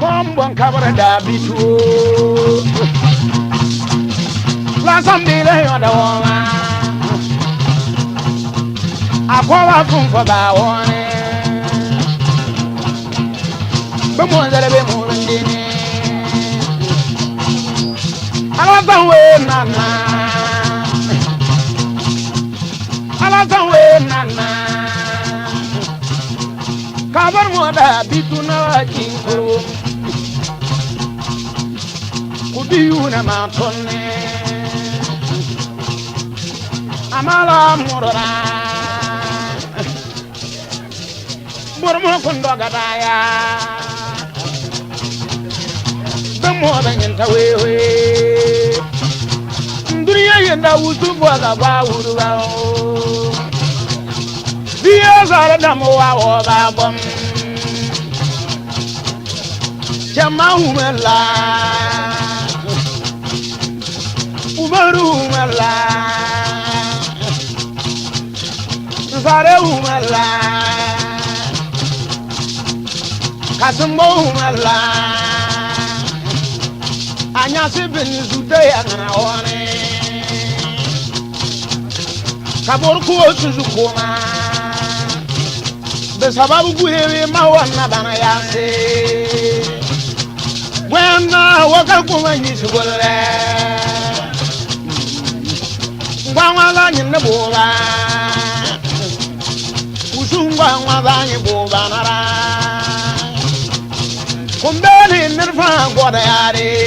Bon cabra da bitu la sambile yoda woma akwa fun for ba woni be mo zare be mo ndini ala tanwe nana kabar mo da bitu na jinko Kudiuna matone amala murora burmo kundo gadaya bemo banyenta wewe nduriya yenda wutu boga ba wuruwa biya zara damo wa wa ba bom jama humela Umaru mala Zare umala Kasumbo umala Anya sibin zude ya na one Kaborku osuzukuma Be sababu guhewe mawana bana yase Wena wakakuma nyisugole Wangala nyine boba Usungwa ngwazanye boba nara Kumbeli nirfa gwada yare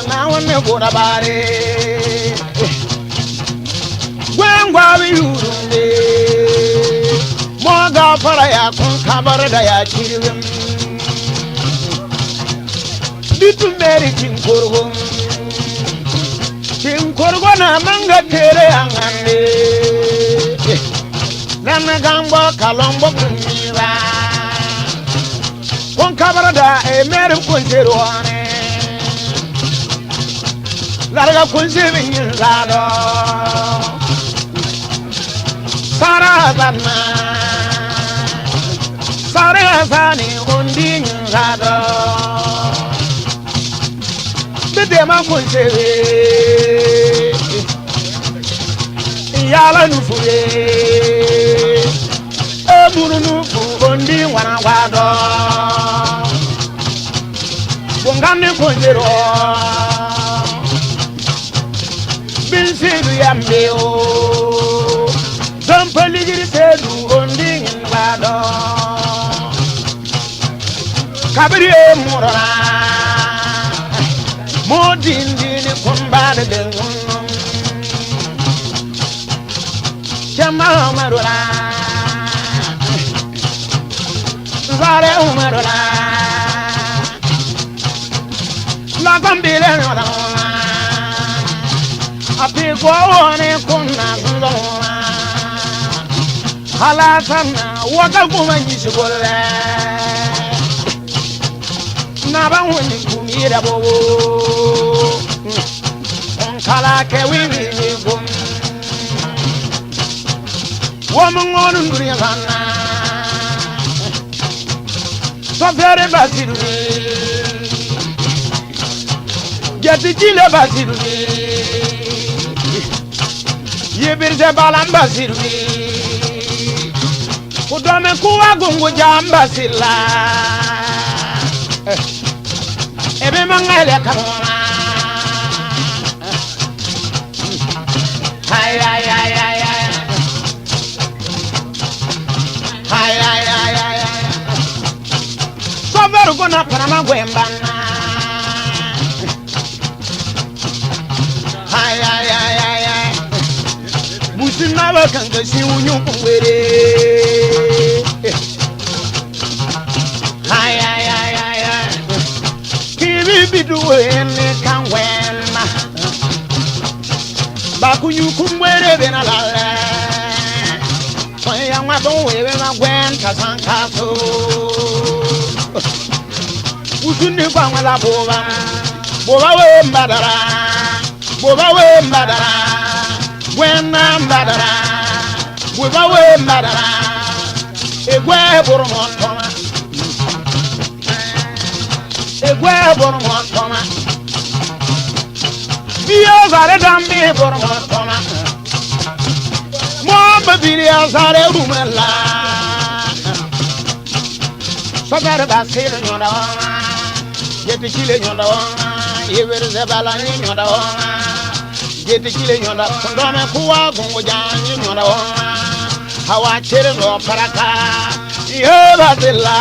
na wane gwada bare Gwengwa biyurunde Moga fara ya kun kabar da ya chiriwim Bitu meri kinkurgum Korgona manga tere angande Nana gambo kalombo kumira Kon kabarada e mere kunjeroane Larga kunjevin lado Sarazana Sarazani undin lado Bedema kunjeve Yala nufuye Emuru nufu ondi wana wado Bongani konjero Binsidu yambeo Zampeligiri sedu ondi wado Kabiri murana Modindini kumbade dengun Jama umarula Zare umarula La gambile nyola Apigwa wane kuna zungona Halasana waka kuma njishigole Naba wuni kumira bobo Kala ke wiwi gum Woman on Guriana So very Basilu Get the Gila Basilu Yibirze Balam Basilu Udome Kuwa Gungu Jamba Silla Ebe Mangale Kamona Hi, hi, hi, hi, hi. So very gonna Panama Gwembana. Hi, hi, hi, hi, hi. Musina can go see you with it. Hi, hi, hi, hi, hi. He be doing it can win. Baku you come where they are. I am not going to win Casancaso. Usually, Bangala Bova, Bova Mbadara, Bova Mbadara, when I'm Mbadara, Bova Mbadara, a way for Montana. born one toma. Be over the damn be born one toma. More baby as a woman la. So that about sailing on the one. Get the killing on the one. You will the balance on the one. Get the killing on the Condona Kua, Gongo on the one. How I chill or Paraka. You have the la.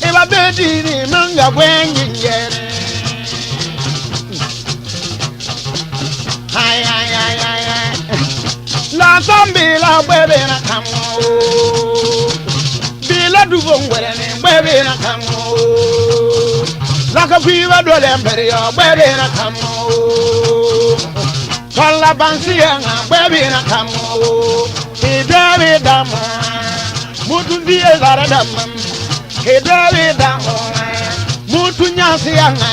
If I bet in Manga when you get it. La Zambila, baby, and a camo. Bila Dubon, baby, and a camo. Like a fever, do them very, baby, and a camo. Call la Bansiana, baby, and a camo. He David Damo. Mutu dias are a dam. He David Damo. Mutu Nasiana.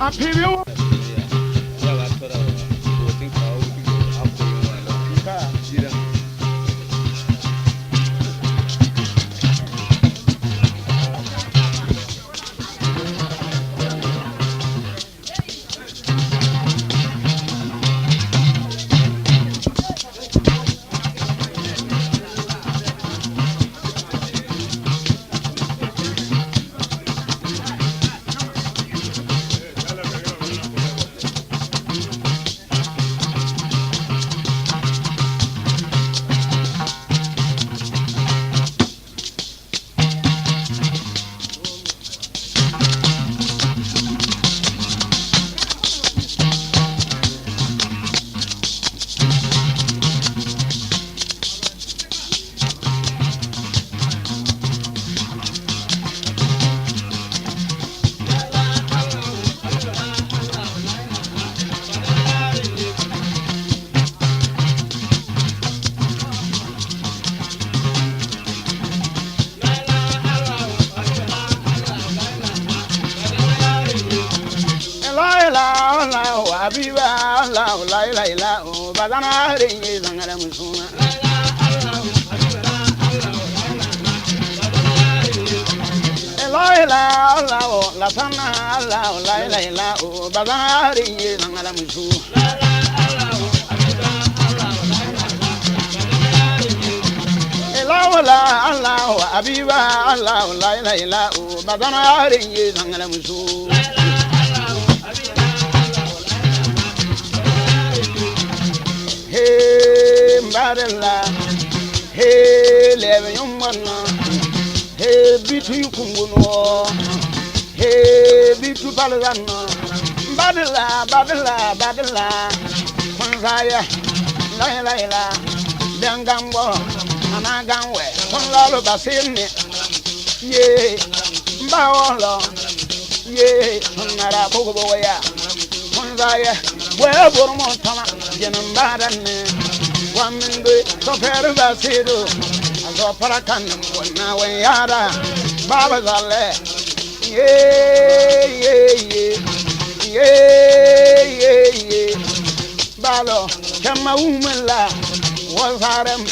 I feel you. Vive la Bazana ringi zangara musuna. La sana la Bazana ringi zangara musuna. Abiba la Bazana ringi zangara musuna. Hey, Madela, hey, Levy, hey, Bitu Kunguno, hey, Bitu Palazano, Badela, Konzaya, Laila, Dangambo, Anagamwe, Konlalo Basini, ye, Baolo, ye, Nara Bogoya, Konzaya, where Boromotama. Jenambarane, one minute, so very Basido, and so Parakan, one now when Yada, Baba Zale, yeah, Balo, Kama Umela, was Harem,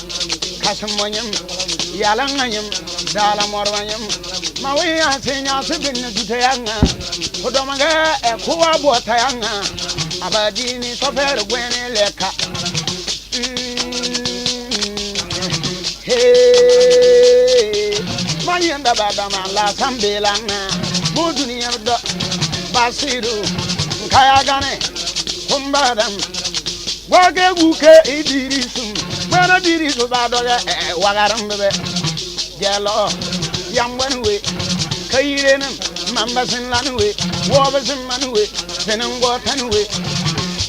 Casamonium, Yalangayam, Dalamorayam, Mawea, Senior Sibin to Tayanga, Podomaga, and Kua Botayanga. Abadini sofere gwene leka. Hey, mayenda badama la sambela na. Muduni yabdo basiru kaya gane kumbadam. Wage buke idirisum. Wana dirisu badoga wagaram bebe. Jelo yamwenwe kayirenam mambasin lanwe wobasin manwe senango tanwe.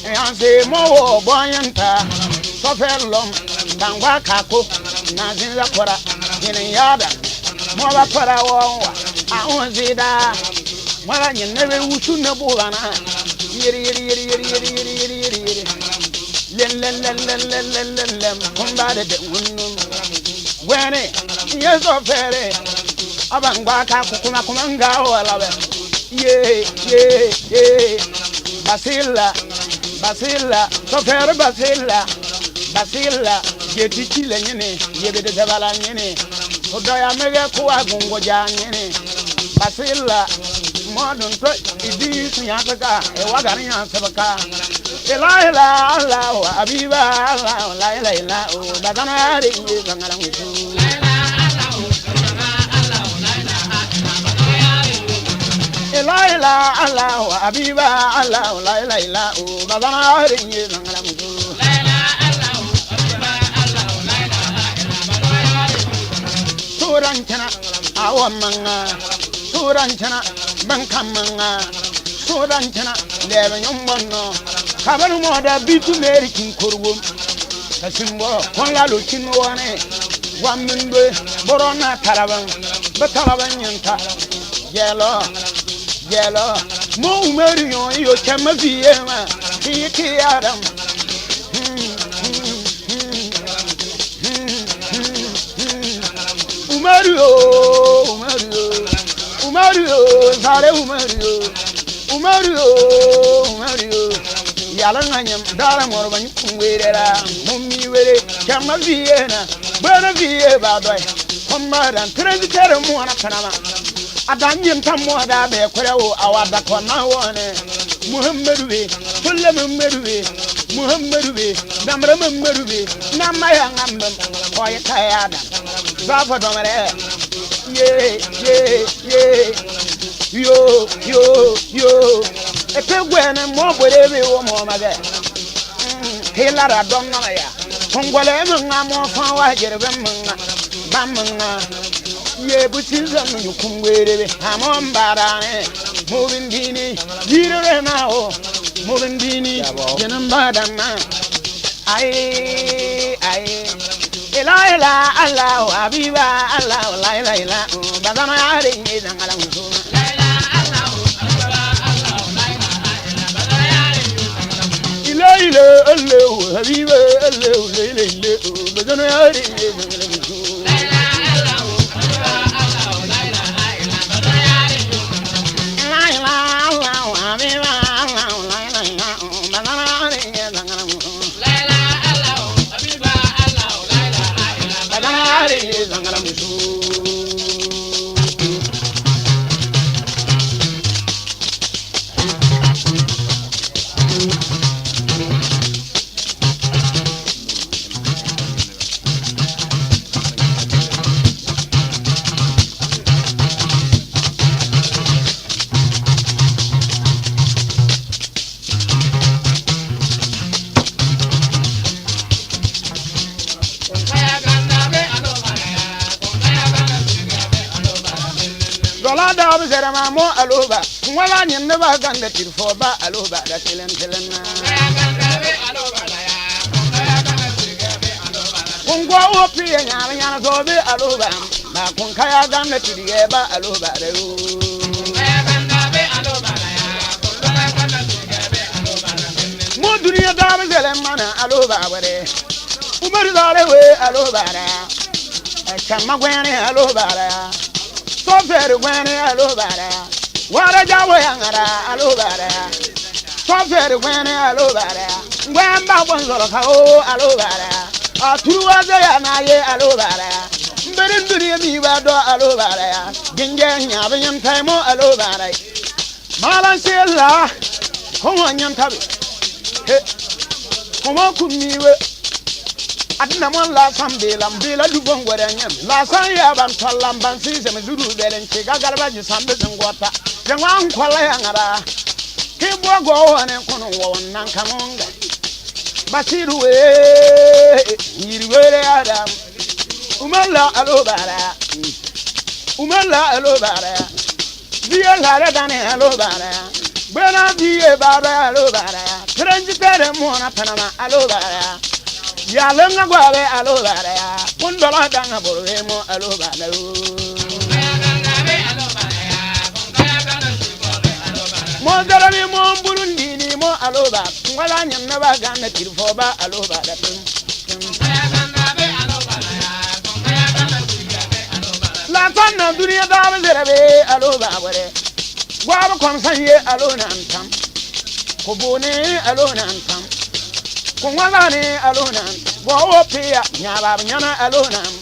And say more boyanta, Sofelum, Tangwa Kako, Nazila Kora, in Yada, Mora Para, I want Zida, Mara, you never would to Nabulana, Lem, combated the wound. When it, yes, of Ferry, Abangaka, Kumanga, yeah. Basila, Sofera Basila, Yeti Chile Yene, Yebe de Zavala Yene, Odoya Mega Kua Gungo Jan Yene, Basila, Modern Idis Yataka, Ewagarian Sabaka, Elaila, Abiba, Laila, Bagana, Laila, Abiba, Laila, Bagana, Suranchana, our manga, Suranchana, Bankamanga, Suranchana, Leven Yumbono, Kabarumoda, Bitu American Kurum, a symbol, Konga Luchinoane, Wamimbe, Borona Taravan, Batalavan Yanta, Yellow, Mo Mario, you can be Kiki Adam. Umario, Sare Umario, Yalanganyam, Daramor, when you wait at Mummy, Kama Vienna, Burna Vieva, Comrade and Transitary Mona Panama. A dungeon Tamoda, Bequero, our Dakona one, Muhammadu, Pulam Muhammadu, Namram Murubi, Namaya Nambam, Quiet Tayada, Zava Domare, yo, a pegwen and more whatever you want, my bed. Hilara Domnaya, Congolem, Namo, Fawa, Bamanga. Ye buchizan you come with it. I'm on Barane, moving Dini, Gina now, moving Dini, Genam Badana. I, Elila, allow, Abiba, allow, Laila, Badana, Mo aloba, wala ni never gun the till for ba aloba that Telena. Kungwa opi and Yana Zobe aloba, Makunkaya gun the Tidiaba aloba. Moduria Damas Mana aloba, Umarizale aloba, Chamagwani aloba. So very when I love it. What a job I love it. So very when I love it. When Babons or how I love it. A 2 hours I love it. But in the me, I love it. Gingan, having time more I love it. Malan Silla, come on, young tabby. Come on, could me. Adnaman last Sunday, Lambilla Dubon Guaranian. Last Sunday, I'm Talamban season, Zulu, and Chigagarba, Sanders and water. The one Qualayangara. Keep go on and Kono and Nankamonga. Basiru, Yiri Adam. Umala Alobara. Via Laradane Alobara. Buena Via Bara Alobara. Transitary Mona Panama Alobara. Yalanga Guave Alobara, Pundola Danga Boremo Alobara. Mondarani Mon Burundini Mo Aloba, Walan never gonna kill for Ba Alobara. Latana Dunia Dava Aloba, Guava Consaye Alona and Tam. Kobone alonan tam. Kongwalani alonan. Go pia nyaba nyana alonan.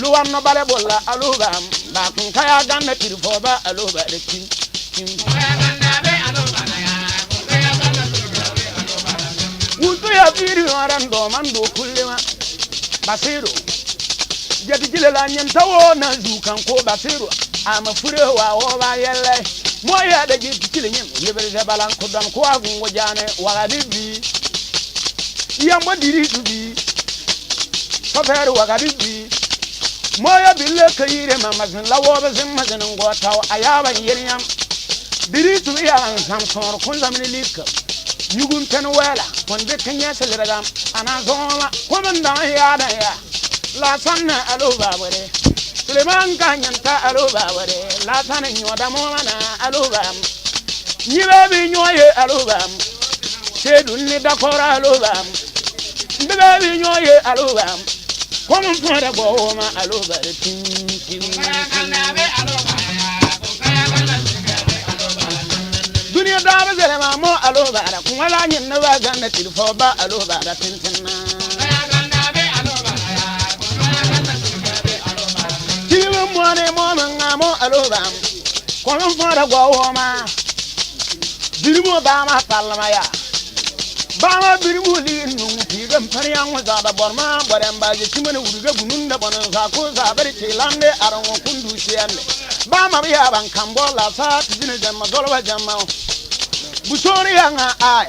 Luam no bale bolla alubam. Ba kun kaya ganna tirfoba aluba de kim. Utu ya biri warando mando kulema. Basiru. Jadi jile la nyentawo na zukan ko basiru. Ama furewa oba yelle. Moya da jadi jile nyem. Yebere balan ko dan ko agun jane wagadi bi. Yambo diri tubi. Sofer wagadi bi. Moya bille kayire mamazin lawo bazin mazin ngota ayaba yeryam. Diri tubi ya samsor kun zamni lika. Yugun tan wala konde kanya seliragam anazoma komanda ya da ya la sanna aluba bare Suleman kanyanta aluba bare la sanna nyoda momana aluba nyibe bi nyoye aluba sedun ni dakora aluba bibe bi nyoye aluba komun fara go ma aluba tin Dunia da bazele mamo aloba da kunwala nyin na ba ganna tilfo ba aloba da tintinna Tilu mwane mo ngamo aloba kono fara gwo ma dirimo ba ma palma ya ba ma dirimo li nu ti gam pariyan wa da borma boren ba je timene wuruga gunun da bonan sa ko sa bari tilande aran kundu shiyande ba ma ya ban kambola sa tijine jamma dolba jamma Busori yanga ai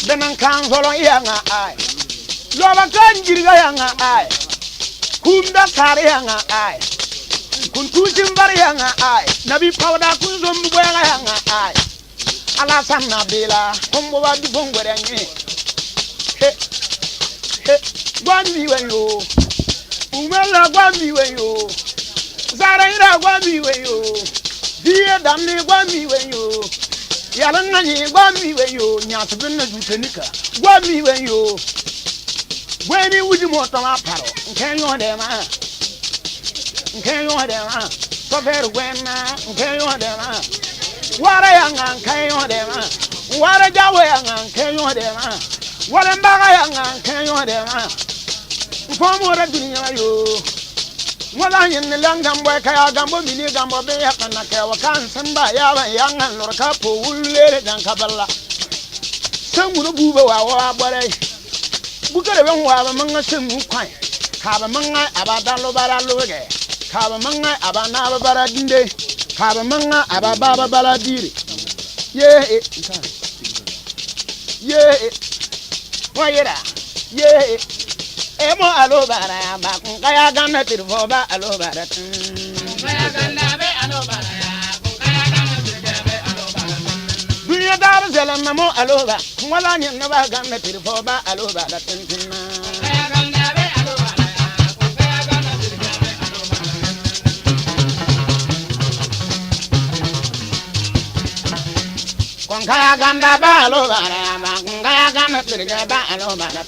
Benan kan solo yanga ai Loba kan jirga yanga ai Kunda kare yanga ai Kun tusim bar yanga ai Nabi pawda kun zombu yanga ai Ala sanna bela Kombo wadu bongo renye He He Gwami weyo Umela gwami weyo Zaraira gwami weyo Diye damne gwami weyo Yalanga ni gwami weyo nyasubina jutenika gwami weyo weni wuji moto ma paro nkenyo de ma sofer gwenna nkenyo de ma wara yanga nkenyo de ma wara jawe yanga nkenyo de ma wala mbaga yanga nkenyo de ma ufomo ra dunya yo wala yin langam boy kaya gambo mini gambo be yakana ka wakan samba ya ban yangan lorka po wulle dan kaballa sangu buba wa bare bukare ban wa ba manga semu kwan ka ba manga abada lo bara loge ka ba manga abana ba bara dinde ka ba manga ababa bara dire wayera Emo alo bara ba kun kaya ganna tirfo ba alo bara kaya ganna be alo bara kun kaya ganna tirfo be alo bara Dunya dar zalam mo alo ba kun wala nyen na ba ganna tirfo ba alo bara tinna kaya ganna be alo bara kun kaya ganna tirfo be alo bara Kun kaya ganna ba alo bara kun kaya ganna tirfo ba alo bara